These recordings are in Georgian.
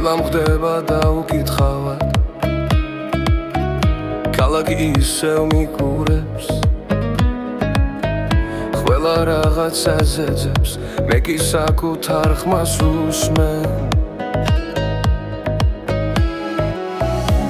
დილამ ხდება და უკითხავად ქალაქი ისევ მიგურებს ყველა რაღაცაზე ძებს მე კი საკუთარ ხმას უსმენ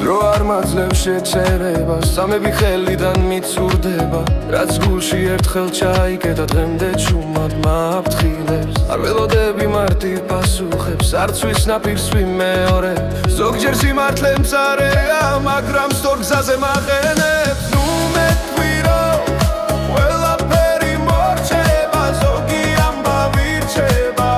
დრო არ მაძლევს შეწერებას სამები ხელიდან მიცურდება რაც გულში ერთხელ ჩაიგე და დღემდე ჩუმად მაფრთხილებს არ ველოდები მარტივ პასუხებს არც ვის ნაპირს ვიმეორებ ზოგჯერ სიმართლე მწარეა მაგრამ სწორ გზაზე მაყენებს ნუ მეთქვი რომ ყველაფერი მორჩება ზოგი ამბავი რჩება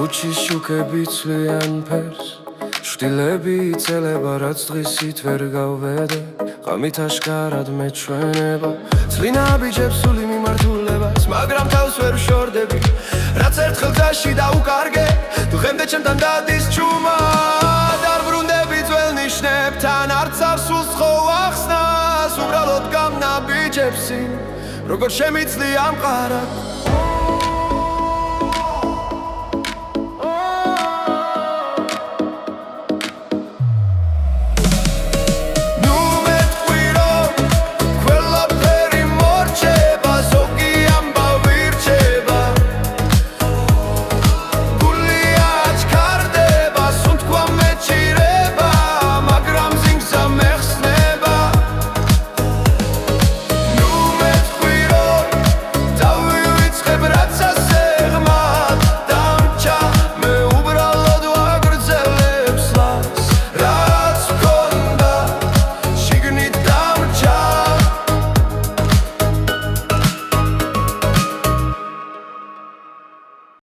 ქუჩის შუქები ცვლიან ფერს შვილები იწელება რაც დღისით ვერ გავვედე ღამით აშკარად მეჩვენება ცლინა ბიჭებს სული მიმართულებას მაგრამ თავს ვერ ვშორდები რაც ერთხელ გზაში დაუკარგე დღემდე ჩემთან დადის ჩუმად არ ბრუნდები ძველ ნიშნებთან არც არ სულს ხო ახსნას უბრალოდ გამნა ბიჭებსი როგორ შემიძლია ამყარად